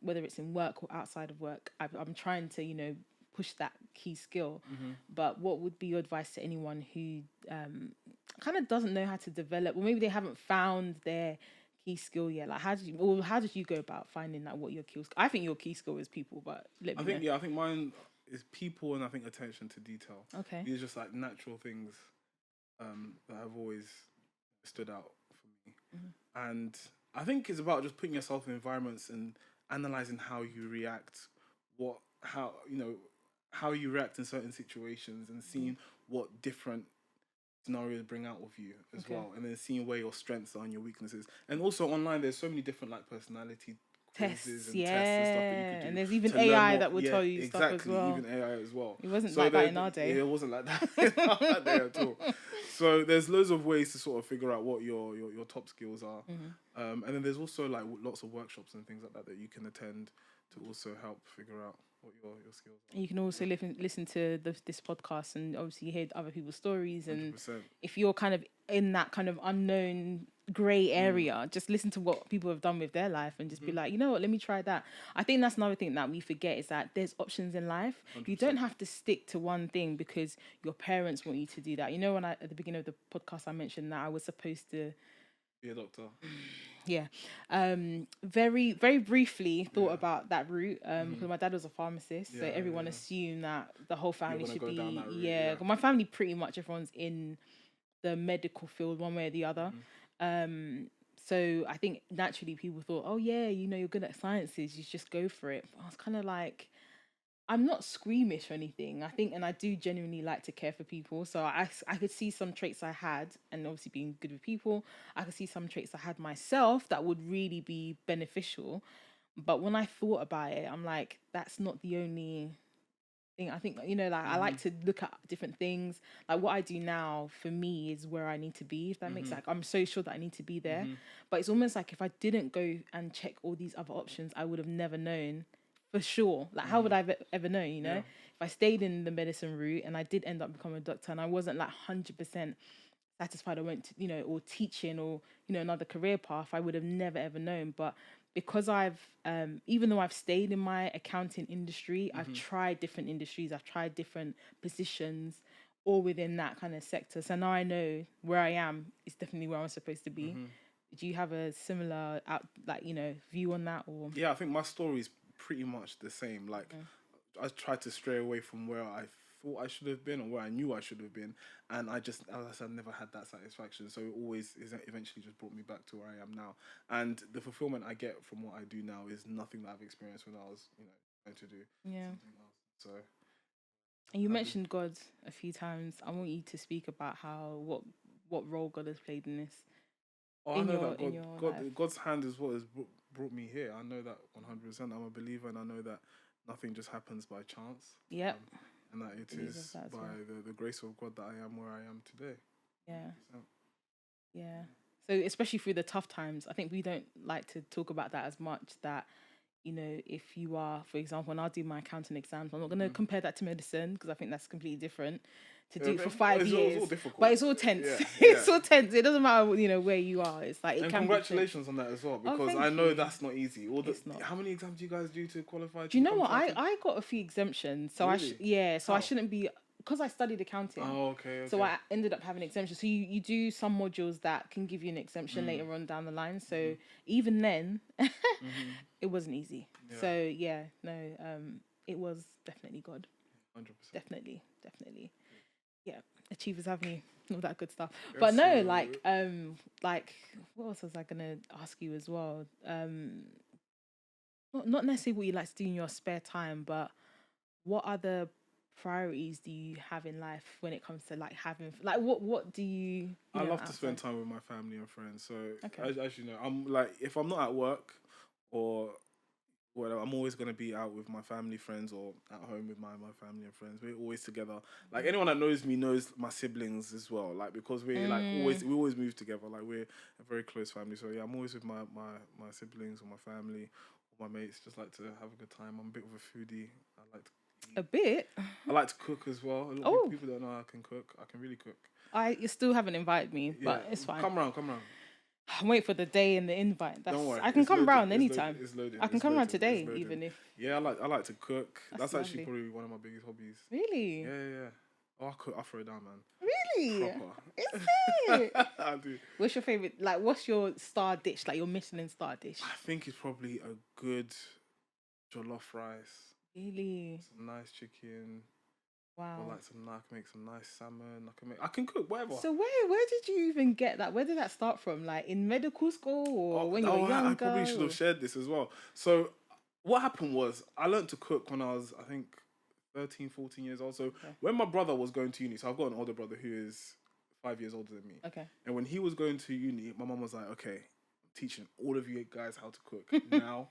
Speaker 1: Whether it's in work or outside of work, I'm trying to, push that key skill. But what would be your advice to anyone who kind of doesn't know how to develop, or maybe they haven't found their key skill yet? Like, how did you go about finding what your key skill? I think your key skill is people, but let me know.
Speaker 2: I think mine is people, and I think attention to detail.
Speaker 1: Okay.
Speaker 2: These are just like natural things that have always stood out for me. And I think it's about just putting yourself in environments and analyzing how you react, how you react in certain situations, and seeing what different scenarios bring out of you as well, and then seeing where your strengths are and your weaknesses. And also online, there's so many different like personality
Speaker 1: Tests,
Speaker 2: and tests and stuff that you could do.
Speaker 1: And there's even AI that will tell you
Speaker 2: exactly,
Speaker 1: stuff as well.
Speaker 2: Even AI as well.
Speaker 1: It wasn't like that in our day.
Speaker 2: It wasn't like that in our day at all. So there's loads of ways to sort of figure out what your top skills are. And then there's also like lots of workshops and things like that you can attend to also help figure out what your skills are.
Speaker 1: You can also listen to this podcast, and obviously hear other people's stories. And
Speaker 2: 100%.
Speaker 1: if you're kind of in that kind of unknown grey area, just listen to what people have done with their life and just be like, you know what, let me try that. I think that's another thing that we forget, is that there's options in life. 100%. You don't have to stick to one thing because your parents want you to do that. When at the beginning of the podcast I mentioned that I was supposed to
Speaker 2: be a doctor.
Speaker 1: Yeah. Very, very briefly thought about that route because my dad was a pharmacist, so everyone assumed that the whole family should be route, my family, pretty much everyone's in the medical field one way or the other. So I think naturally people thought, oh yeah, you're good at sciences, you just go for it. But I was kind of like, I'm not squeamish or anything. I think, and I do genuinely like to care for people. So I could see some traits I had, and obviously being good with people, I could see some traits I had myself that would really be beneficial. But when I thought about it, I'm like, that's not the only thing. I think, I like to look at different things. Like what I do now for me is where I need to be, if that makes sense. I'm so sure that I need to be there. But it's almost like if I didn't go and check all these other options, I would have never known. For sure. Like, how would I ever know, If I stayed in the medicine route and I did end up becoming a doctor and I wasn't like 100% satisfied, I went to, or teaching or, another career path, I would have never, ever known. But because I've, even though I've stayed in my accounting industry, I've tried different industries, I've tried different positions, all within that kind of sector. So now I know where I am is definitely where I'm supposed to be. Do you have a similar, view on that? Or
Speaker 2: yeah, I think my story's pretty much the same. Like, I tried to stray away from where I thought I should have been or where I knew I should have been, and I just, as I said, never had that satisfaction. So it always eventually just brought me back to where I am now. And the fulfillment I get from what I do now is nothing that I've experienced when I was, trying to do something else. So.
Speaker 1: And you mentioned God a few times. I want you to speak about what role God has played in this.
Speaker 2: I know that God's hand is what has brought me here. I know that 100%. I'm a believer, and I know that nothing just happens by chance.
Speaker 1: Yep.
Speaker 2: And that it is by the grace of God that I am where I am today.
Speaker 1: Yeah. 100%. Yeah. So especially through the tough times, I think we don't like to talk about that as much. That, if you are, for example, when I do my accounting exams, I'm not going to compare that to medicine because I think that's completely different. To do it for 5 years, but it's all tense. Yeah. It's all tense. It doesn't matter, where you are. It's like,
Speaker 2: and congratulations on that as well, because I know that's not easy.
Speaker 1: It's not.
Speaker 2: How many exams do you guys do to qualify?
Speaker 1: Do you know what? I got a few exemptions, so really? I shouldn't be, because I studied accounting.
Speaker 2: Oh, okay.
Speaker 1: So I ended up having exemptions. So you do some modules that can give you an exemption later on down the line. So even then, it wasn't easy. Yeah. So it was definitely God.
Speaker 2: 100%.
Speaker 1: Definitely. Yeah, Achievers Avenue, all that good stuff. Yes, but no, like what else was I gonna ask you as well? Not necessarily what you like to do in your spare time, but what other priorities do you have in life when it comes to like having like what do you
Speaker 2: I
Speaker 1: know
Speaker 2: love to spend
Speaker 1: outside?
Speaker 2: time with my family and friends. So
Speaker 1: Okay.
Speaker 2: as you know, I'm like if I'm not at work or whatever, I'm always gonna be out with my family, friends, or at home with my family and friends. We're always together. Like anyone that knows me knows my siblings as well. Like because we're like always we always move together. Like we're a very close family. So yeah, I'm always with my siblings or my family or my mates. Just like to have a good time. I'm a bit of a foodie. I like to
Speaker 1: A
Speaker 2: eat.
Speaker 1: bit.
Speaker 2: I like to cook as well. A lot of
Speaker 1: Oh,
Speaker 2: people don't know I can cook. I can really cook.
Speaker 1: I you still haven't invited me,
Speaker 2: Yeah,
Speaker 1: but it's fine.
Speaker 2: come round, come round.
Speaker 1: I'm waiting for the day and the invite.
Speaker 2: Don't
Speaker 1: That's
Speaker 2: worry,
Speaker 1: I can
Speaker 2: it's
Speaker 1: come
Speaker 2: loading.
Speaker 1: round
Speaker 2: It's loading.
Speaker 1: anytime.
Speaker 2: It's loading.
Speaker 1: I can
Speaker 2: It's
Speaker 1: come round
Speaker 2: loading. It's
Speaker 1: today,
Speaker 2: loading.
Speaker 1: even if
Speaker 2: Yeah, I like to cook.
Speaker 1: that's
Speaker 2: That's actually
Speaker 1: lovely.
Speaker 2: probably one of my biggest hobbies.
Speaker 1: Really,
Speaker 2: Yeah. Oh, I cook. I throw it down, man.
Speaker 1: really,
Speaker 2: Proper.
Speaker 1: is it?
Speaker 2: I do.
Speaker 1: What's your favorite? Like, what's your star dish? Like your Michelin star dish?
Speaker 2: I think it's probably a good jollof rice,
Speaker 1: Really?
Speaker 2: some nice chicken, or
Speaker 1: Wow.
Speaker 2: like some. I can make some nice salmon. I can make. I can cook whatever.
Speaker 1: So where did you even get that? Where did that start from? Like in medical school or when you were
Speaker 2: I probably
Speaker 1: younger?
Speaker 2: should
Speaker 1: Or...
Speaker 2: have shared this as well. So, what happened was I learned to cook when I was, I think, 13, 14 years old. So,
Speaker 1: Okay.
Speaker 2: when my brother was going to uni, so I've got an older brother who is 5 years older than me.
Speaker 1: Okay.
Speaker 2: And when he was going to uni, my mum was like, okay, I'm teaching all of you guys how to cook now.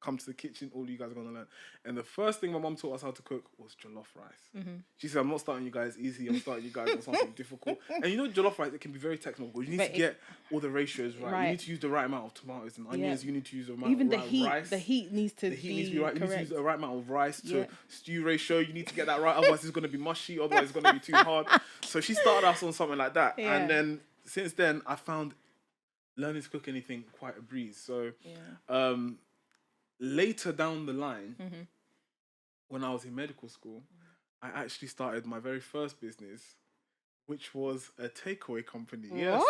Speaker 2: Come to the kitchen, all you guys are going to learn. And the first thing my mum taught us how to cook was jollof rice. She said, I'm not starting you guys easy, I'm starting you guys on something difficult. And you know, jollof rice, it can be very technical. You need to get all the ratios right. You need to use the right amount of tomatoes and onions. You need to use the amount
Speaker 1: even
Speaker 2: of
Speaker 1: the heat.
Speaker 2: rice.
Speaker 1: The heat needs to
Speaker 2: The heat needs to be right.
Speaker 1: correct.
Speaker 2: You need to use the right amount of rice to stew ratio. You need to get that right. Otherwise, it's going to be mushy. Otherwise, it's going to be too hard. So she started us on something like that.
Speaker 1: Yeah.
Speaker 2: And then since then, I found learning to cook anything quite a breeze. So later down the line, when I was in medical school, I actually started my very first business, which was a takeaway company. Yes.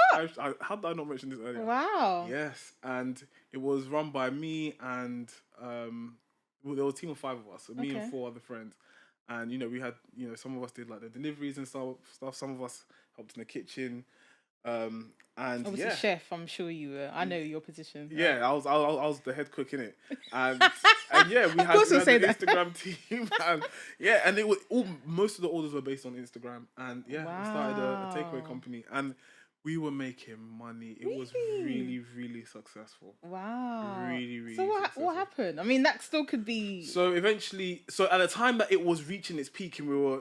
Speaker 2: How did I not mention this earlier?
Speaker 1: Wow.
Speaker 2: Yes. And it was run by me and there was a team of 5 of us, so me and 4 other friends. And, we had, some of us did like the deliveries and stuff. Some of us helped in the kitchen. And
Speaker 1: obviously chef, I'm sure you were. I know your position.
Speaker 2: Yeah, I was the head cook in it, and yeah, we had the Instagram team, and and it was most of the orders were based on Instagram, and we started a takeaway company, and we were making money. It was really, really successful.
Speaker 1: Wow,
Speaker 2: really, really.
Speaker 1: So what happened? I mean, that still could be.
Speaker 2: So eventually, at the time that it was reaching its peak, and we were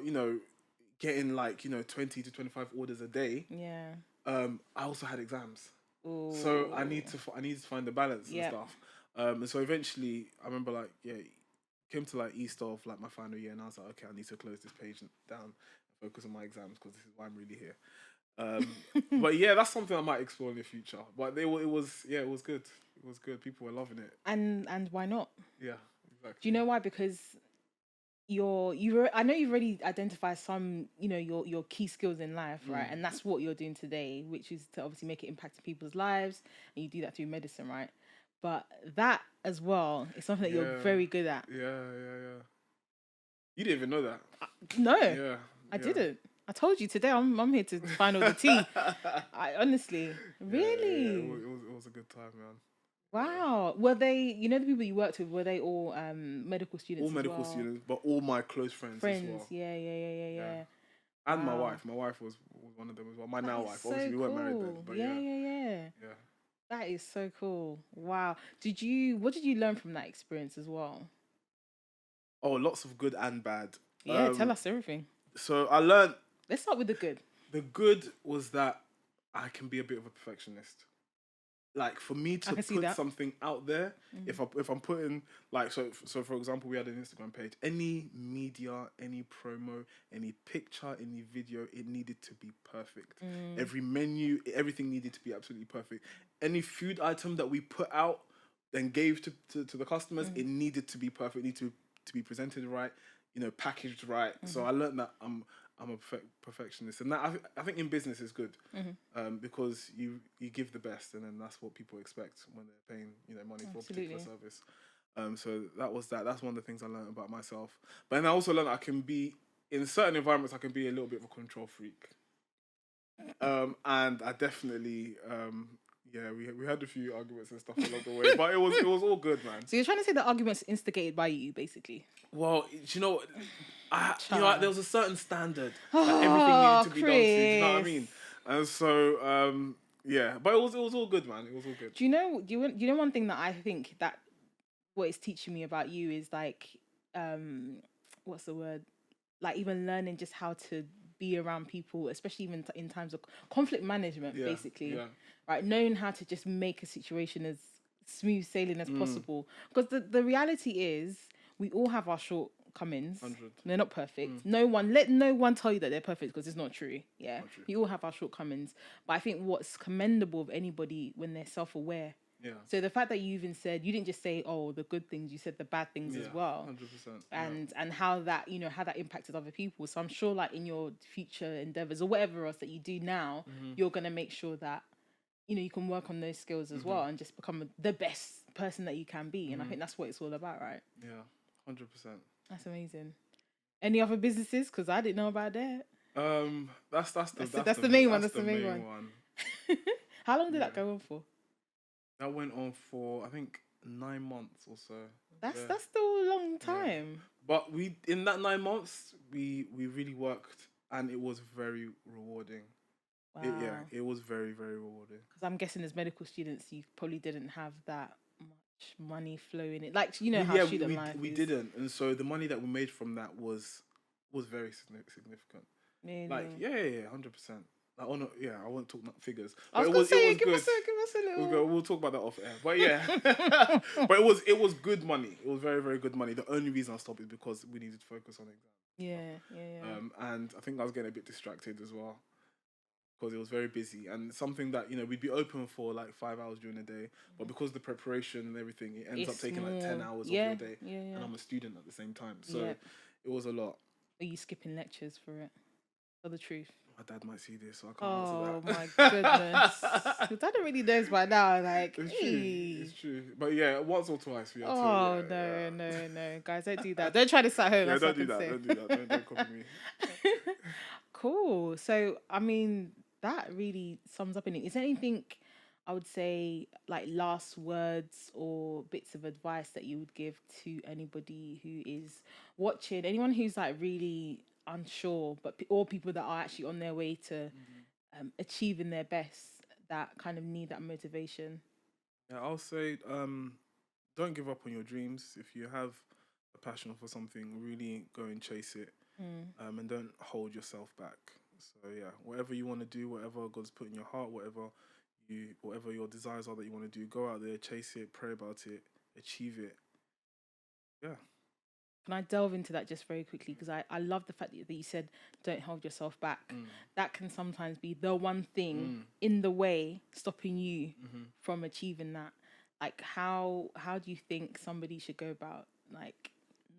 Speaker 2: getting like 20 to 25 orders a day.
Speaker 1: Yeah.
Speaker 2: I also had exams.
Speaker 1: Ooh.
Speaker 2: So I needed to find the balance and stuff. And so eventually, I remember came to like Easter of like my final year, and I was like, okay, I need to close this page down and focus on my exams because this is why I'm really here. But yeah, that's something I might explore in the future. But it was good. It was good. People were loving it.
Speaker 1: And why not?
Speaker 2: Yeah, exactly.
Speaker 1: Do you know why? Because I know you've already identified some, your key skills in life, right? And that's what you're doing today, which is to obviously make an impact in people's lives, and you do that through medicine, right? But that as well is something that you're very good at.
Speaker 2: Yeah. You didn't even know that.
Speaker 1: No.
Speaker 2: Yeah.
Speaker 1: I didn't. I told you today. I'm here to find all the tea. I honestly, really.
Speaker 2: Yeah, it was a good time, man.
Speaker 1: Wow. Were they, the people you worked with, were they all medical students?
Speaker 2: All medical students, but all my close friends as well.
Speaker 1: Yeah.
Speaker 2: And my wife. My wife was one of them as well. My now wife. Obviously, we weren't married then. But
Speaker 1: yeah. That is so cool. Wow. What did you learn from that experience as well?
Speaker 2: Oh, lots of good and bad.
Speaker 1: Yeah, tell us everything.
Speaker 2: So I learned.
Speaker 1: Let's start with the good.
Speaker 2: The good was that I can be a bit of a perfectionist. Like for me to put something out there, if I'm putting so for example, we had an Instagram page. Any media, any promo, any picture, any video, it needed to be perfect. Every menu, everything needed to be absolutely perfect. Any food item that we put out and gave to the customers, it needed to be perfect. It needed to be presented right, packaged right. So I learned that I'm a perfectionist, and that I think in business is good, because you give the best, and then that's what people expect when they're paying money for a particular service. So that's one of the things I learned about myself. But then I also learned I can be in certain environments. I can be a little bit of a control freak, and I definitely yeah, we had a few arguments and stuff along the way, but it was all good, man.
Speaker 1: So you're trying to say the argument's instigated by you, basically?
Speaker 2: Well, you know,
Speaker 1: Child.
Speaker 2: there was a certain standard that everything needed to be done to. Do you know what I
Speaker 1: Chris.
Speaker 2: mean? And so, yeah, but it was all good, man. It was all good.
Speaker 1: Do you know one thing that I think that what it's teaching me about you is like, what's the word? Like even learning just how to be around people, especially even in times of conflict management,
Speaker 2: Yeah,
Speaker 1: basically,
Speaker 2: yeah.
Speaker 1: right? Knowing how to just make a situation as smooth sailing as possible. Because the reality is, we all have our shortcomings.
Speaker 2: 100.
Speaker 1: They're not perfect. Let no one tell you that they're perfect because it's not true. Yeah,
Speaker 2: Not true.
Speaker 1: we all have our shortcomings. But I think what's commendable of anybody when they're self-aware.
Speaker 2: Yeah.
Speaker 1: So the fact that you even said, you didn't just say, oh, the good things, you said the bad things as well.
Speaker 2: 100%.
Speaker 1: And how that, how that impacted other people. So I'm sure like in your future endeavors or whatever else that you do now, you're going to make sure that, you can work on those skills as well and just become the best person that you can be. And I think that's what it's all about, right?
Speaker 2: Yeah, 100%.
Speaker 1: That's amazing. Any other businesses? Because I didn't know about that.
Speaker 2: That's
Speaker 1: the main one. That's the main one. How long did that go on for?
Speaker 2: That went on for, I think, 9 months or so.
Speaker 1: That's still a long time.
Speaker 2: Yeah. But in that 9 months, we really worked, and it was very rewarding.
Speaker 1: Wow.
Speaker 2: It was very, very rewarding.
Speaker 1: Because I'm guessing as medical students, you probably didn't have that much money flowing in. Like, how student life
Speaker 2: we
Speaker 1: is.
Speaker 2: didn't. And so the money that we made from that was very significant.
Speaker 1: Really?
Speaker 2: Like, yeah, 100%. I won't talk figures.
Speaker 1: I was
Speaker 2: but
Speaker 1: going to say,
Speaker 2: it was good.
Speaker 1: give us a little...
Speaker 2: We'll talk about that off air. But yeah. But it was good money. It was very, very good money. The only reason I stopped is because we needed to focus on exams.
Speaker 1: Yeah.
Speaker 2: And I think I was getting a bit distracted as well, because it was very busy, and something that we'd be open for like 5 hours during the day, but because the preparation and everything, it ends up taking like 10 hours of your day. And I'm a student at the same time, so it was a lot.
Speaker 1: Are you skipping lectures for it? For the truth?
Speaker 2: My dad might see this, so I can't answer that.
Speaker 1: Oh my goodness! Your dad already knows by now. Like,
Speaker 2: it's true. But yeah, once or twice we had to.
Speaker 1: Oh no, guys, don't do that. Don't try this at home.
Speaker 2: Yeah,
Speaker 1: that's
Speaker 2: don't do that. Don't do that. Don't copy me.
Speaker 1: Cool. So, I mean, that really sums up in it. Is there anything I would say, like last words or bits of advice that you would give to anybody who is watching, anyone who's like really unsure, but or people that are actually on their way to achieving their best, that kind of need that motivation?
Speaker 2: Yeah, I'll say, don't give up on your dreams. If you have a passion for something, really go and chase it, and don't hold yourself back. So yeah, whatever you want to do, whatever God's put in your heart, whatever your desires are that you want to do, go out there, chase it, pray about it, achieve it. Yeah.
Speaker 1: Can I delve into that just very quickly? Because I love the fact that you said don't hold yourself back. That can sometimes be the one thing in the way stopping you from achieving that. Like how do you think somebody should go about like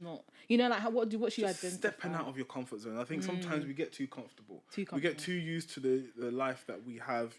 Speaker 1: not, like what should you identify?
Speaker 2: Stepping out of your comfort zone. I think sometimes we get too comfortable. We get too used to the life that we have.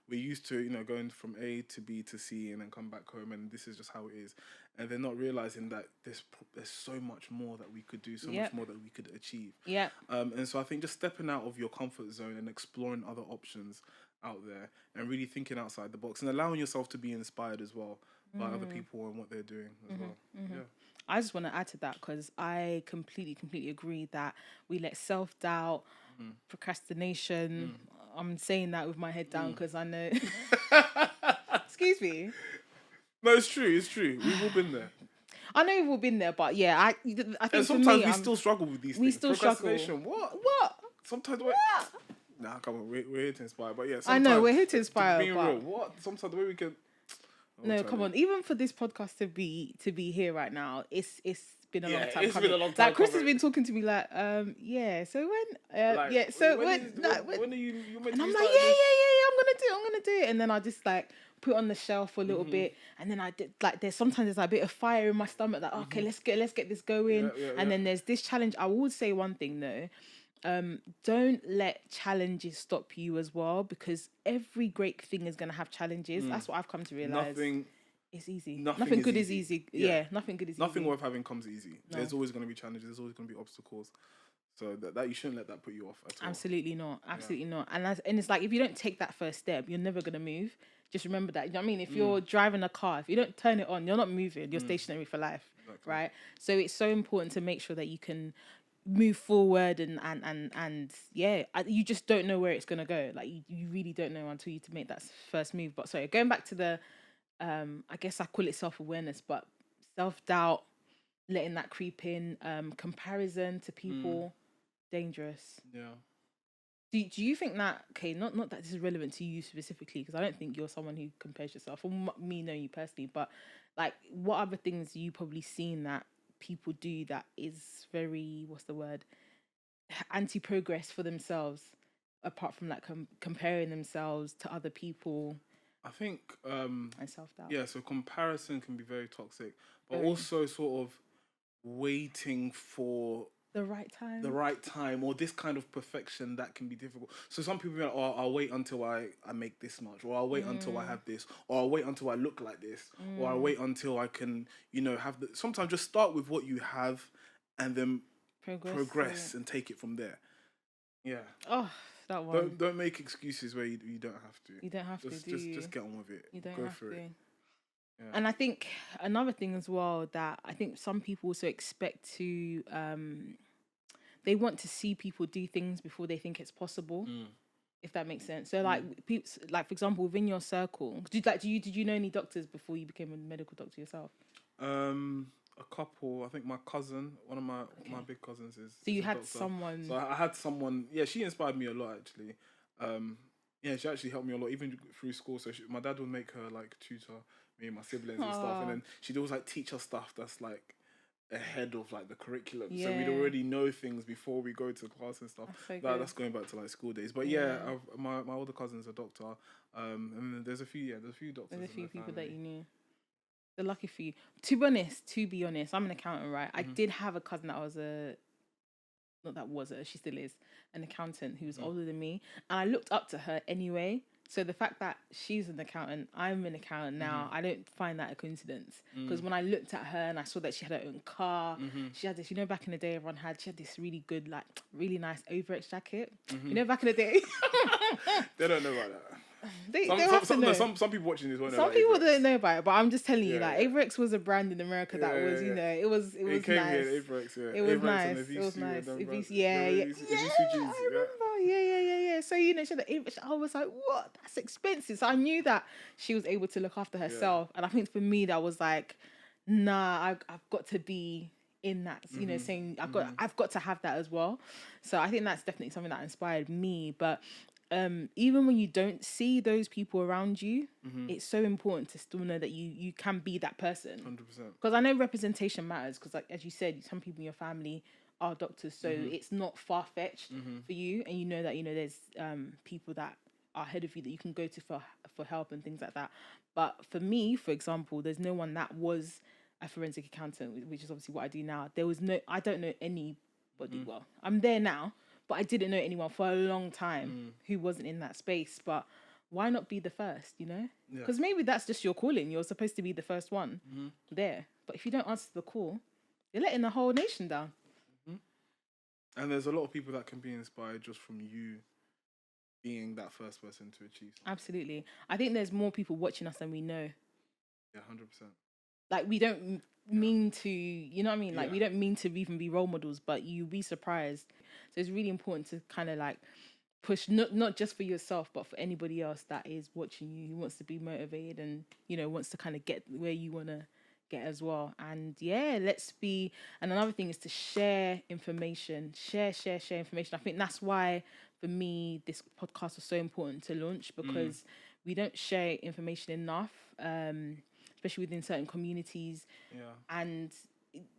Speaker 2: We're used to going from A to B to C and then come back home, and this is just how it is. And they're not realizing that there's so much more that we could do, so much more that we could achieve.
Speaker 1: Yeah.
Speaker 2: And so I think just stepping out of your comfort zone and exploring other options out there, and really thinking outside the box, and allowing yourself to be inspired as well by other people and what they're doing as well. Yeah.
Speaker 1: I just want to add to that because I completely agree that we let self-doubt, procrastination, I'm saying that with my head down because I know... Excuse me.
Speaker 2: No, it's true. We've all been there.
Speaker 1: I know we've all been there, but yeah, I think
Speaker 2: and sometimes we still struggle with these things.
Speaker 1: We still struggle.
Speaker 2: What? Sometimes Nah, come on, we're here to inspire. But yeah,
Speaker 1: I know we're here to inspire.
Speaker 2: Being real, what? Sometimes the way we can.
Speaker 1: No, come on. Even for this podcast to be here right now, it's been a long time.
Speaker 2: It's been a long time.
Speaker 1: Like Chris has been talking to me like, yeah. So when, so when
Speaker 2: are you meant
Speaker 1: and
Speaker 2: to
Speaker 1: I'm
Speaker 2: be
Speaker 1: like, yeah, I'm gonna do it, and then I just like put it on the shelf for a little bit, and then I did like there's a bit of fire in my stomach, like okay, let's get this going, and then there's this challenge. I would say one thing though. Don't let challenges stop you as well, because every great thing is going to have challenges. That's what I've come to realize.
Speaker 2: Nothing
Speaker 1: is easy.
Speaker 2: Nothing
Speaker 1: good is easy. Yeah, nothing good is easy.
Speaker 2: Nothing worth having comes easy. No. There's always going to be challenges. There's always going to be obstacles. So that you shouldn't let that put you off at all.
Speaker 1: Absolutely not. And it's like if you don't take that first step, you're never going to move. Just remember that. You know what I mean? If you're driving a car, if you don't turn it on, you're not moving. You're stationary for life,
Speaker 2: Exactly.
Speaker 1: right? So it's so important to make sure that you can move forward and yeah, you just don't know where it's gonna go. Like you really don't know until you to make that first move. But sorry, going back to the I guess I call it self-awareness, but self-doubt, letting that creep in, comparison to people, dangerous.
Speaker 2: Yeah.
Speaker 1: Do you think that, okay, not that this is relevant to you specifically, because I don't think you're someone who compares yourself, or me knowing you personally, but like what other things you probably seen that people do that is very, what's the word, anti-progress for themselves, apart from like comparing themselves to other people
Speaker 2: I think
Speaker 1: and self-doubt?
Speaker 2: yeah, so comparison can be very toxic, but
Speaker 1: Very.
Speaker 2: also sort of waiting for
Speaker 1: The right time.
Speaker 2: the right time or this kind of perfection that can be difficult. So some people are like, oh, I'll wait until I make this much, or I'll wait until I have this, or I'll wait until I look like this, or I'll wait until I can, have the. Sometimes just start with what you have, and then progress and take it from there. Yeah.
Speaker 1: Oh, that one.
Speaker 2: Don't make excuses where you don't have to.
Speaker 1: You don't have to, do you?
Speaker 2: Just get on with it.
Speaker 1: You don't
Speaker 2: go
Speaker 1: have
Speaker 2: for
Speaker 1: to.
Speaker 2: it. Yeah.
Speaker 1: And I think another thing as well that I think some people also expect to, they want to see people do things before they think it's possible. If that makes sense. So like, like for example, within your circle, did you know any doctors before you became a medical doctor yourself?
Speaker 2: A couple. I think my cousin, one of my big cousins is.
Speaker 1: So you
Speaker 2: a
Speaker 1: had
Speaker 2: doctor.
Speaker 1: someone.
Speaker 2: So I had someone. Yeah, she inspired me a lot actually. Yeah, she actually helped me a lot even through school. So my dad would make her like tutor me and my siblings and stuff, and then she'd always like teach us stuff that's like ahead of like the curriculum. Yeah. So we'd already know things before we go to class and stuff. That's going back to like school days. But yeah, my older cousin's a doctor. And there's a few doctors. There's
Speaker 1: a few people that you knew. They're lucky for you. To be honest, I'm an accountant, right? I did have a cousin that was she still is, an accountant who was older than me. And I looked up to her anyway. So the fact that she's an accountant, I'm an accountant now, I don't find that a coincidence. Because when I looked at her and I saw that she had her own car, she had this, back in the day she had this really good, like, really nice Overx jacket. Back in the day.
Speaker 2: They don't know about that.
Speaker 1: They have to know.
Speaker 2: Some people watching this won't know.
Speaker 1: Some people don't know about it, but I'm just telling you, like,
Speaker 2: yeah.
Speaker 1: Averex was a brand in America that was, it was nice.
Speaker 2: Averex, yeah.
Speaker 1: It was nice. It was nice. Yeah. I remember. Yeah. So she had the Averex. I was like, what? That's expensive. So I knew that she was able to look after herself, and I think for me that was like, nah, I've got to be in that, saying I've got to have that as well. So I think that's definitely something that inspired me, but. Even when you don't see those people around you, it's so important to still know that you can be that person.
Speaker 2: 100%.
Speaker 1: Because I know representation matters. Because, like, as you said, some people in your family are doctors, so it's not far fetched for you, and you know that there's people that are ahead of you that you can go to for help and things like that. But for me, for example, there's no one that was a forensic accountant, which is obviously what I do now. I don't know anybody. Well, I'm there now. But I didn't know anyone for a long time who wasn't in that space. But why not be the first, Because maybe that's just your calling. You're supposed to be the first one there. But if you don't answer the call, you're letting the whole nation down.
Speaker 2: And there's a lot of people that can be inspired just from you being that first person to achieve something.
Speaker 1: Absolutely. I think there's more people watching us than we know.
Speaker 2: Yeah, 100%.
Speaker 1: Like, we don't mean to, you know what I mean? Like, we don't mean to even be role models, but you'll be surprised. So it's really important to kind of like push, not just for yourself, but for anybody else that is watching you, who wants to be motivated and, wants to kind of get where you want to get as well. And and another thing is to share information, share information. I think that's why, for me, this podcast was so important to launch, because we don't share information enough, especially within certain communities. Yeah. And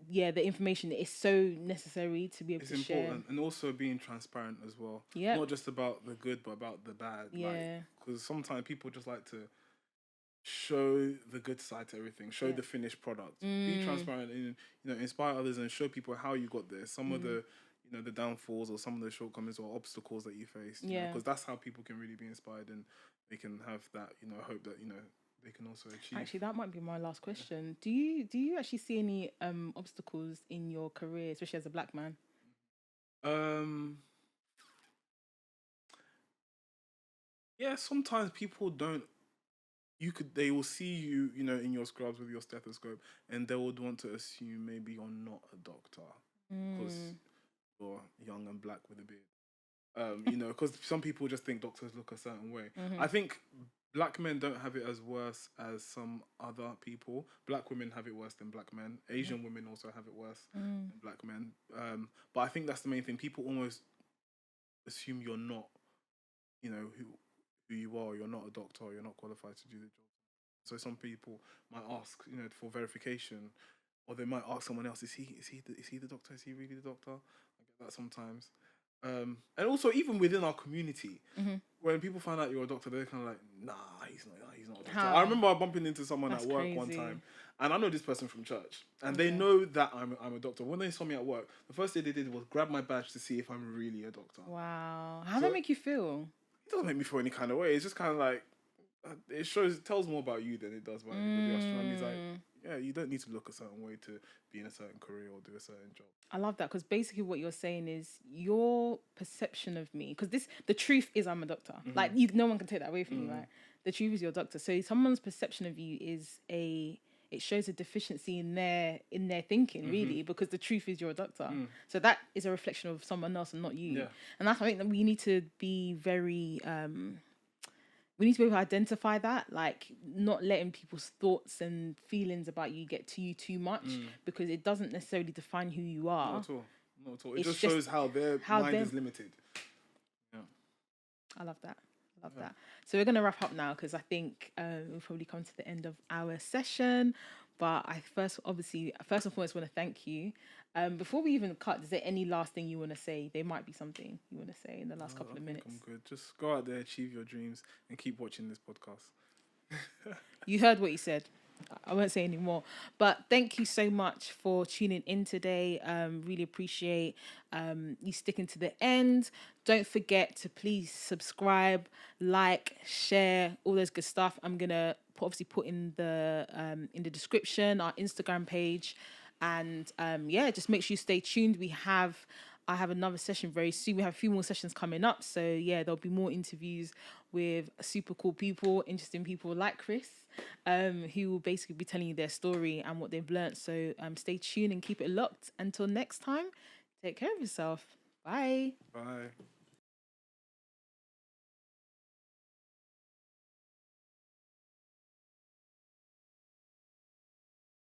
Speaker 1: the information is so necessary to be able to share. It's important,
Speaker 2: and also being transparent as well.
Speaker 1: Yeah,
Speaker 2: not just about the good, but about the bad. Yeah, because sometimes people just like to show the good side to everything, show the finished product. Be transparent and inspire others and show people how you got there. Some of the the downfalls or some of the shortcomings or obstacles that you faced. Because that's how people can really be inspired, and they can have that hope that they can also achieve.
Speaker 1: Actually, that might be my last question. Do you actually see any obstacles in your career, especially as a black man?
Speaker 2: Yeah, sometimes people don't they will see you, in your scrubs with your stethoscope, and they would want to assume maybe you're not a doctor because you're young and black with a beard. Because some people just think doctors look a certain way. I think black men don't have it as worse as some other people. Black women have it worse than black men. Asian women also have it worse than black men. But I think that's the main thing. People almost assume you're not, who you are. You're not a doctor. You're not qualified to do the job. So some people might ask, for verification, or they might ask someone else, is he the doctor? Is he really the doctor? I get that sometimes. And also even within our community, when people find out you're a doctor, they're kind of like, nah, he's not a doctor.
Speaker 1: How?
Speaker 2: I remember bumping into someone
Speaker 1: That's
Speaker 2: at work
Speaker 1: crazy.
Speaker 2: one time, and I know this person from church, and they know that I'm a doctor. When they saw me at work, the first thing they did was grab my badge to see if I'm really a doctor.
Speaker 1: Wow. How does that make you feel?
Speaker 2: It doesn't make me feel any kind of way. It's just kind of like, it tells more about you than it does about anybody else. You know what I mean? It's like, yeah, you don't need to look a certain way to be in a certain career or do a certain job.
Speaker 1: I love that, because basically what you're saying is your perception of me, because the truth is I'm a doctor. Like, no one can take that away from you, right? The truth is you're a doctor. So someone's perception of you it shows a deficiency in their thinking, really, because the truth is you're a doctor. So that is a reflection of someone else and not you.
Speaker 2: Yeah.
Speaker 1: And that's something that we need to be very we need to be able to identify that, like not letting people's thoughts and feelings about you get to you too much, because it doesn't necessarily define who you are.
Speaker 2: Not at all. It just shows how their mind is limited. Yeah.
Speaker 1: I love that. So we're going to wrap up now, because I think we've probably come to the end of our session. But I first and foremost want to thank you. Before we even cut, is there any last thing you want to say? There might be something you want to say in the last couple of minutes.
Speaker 2: I'm good. Just go out there, achieve your dreams, and keep watching this podcast.
Speaker 1: You heard what he said. I won't say any more. But thank you so much for tuning in today. Really appreciate you sticking to the end. Don't forget to please subscribe, like, share, all those good stuff. I'm gonna obviously put in the description our Instagram page, and just make sure you stay tuned. I have another session very soon. We have a few more sessions coming up. So yeah, there'll be more interviews with super cool people, interesting people like Chris, who will basically be telling you their story and what they've learned. So stay tuned and keep it locked. Until next time, take care of yourself. Bye.
Speaker 2: Bye.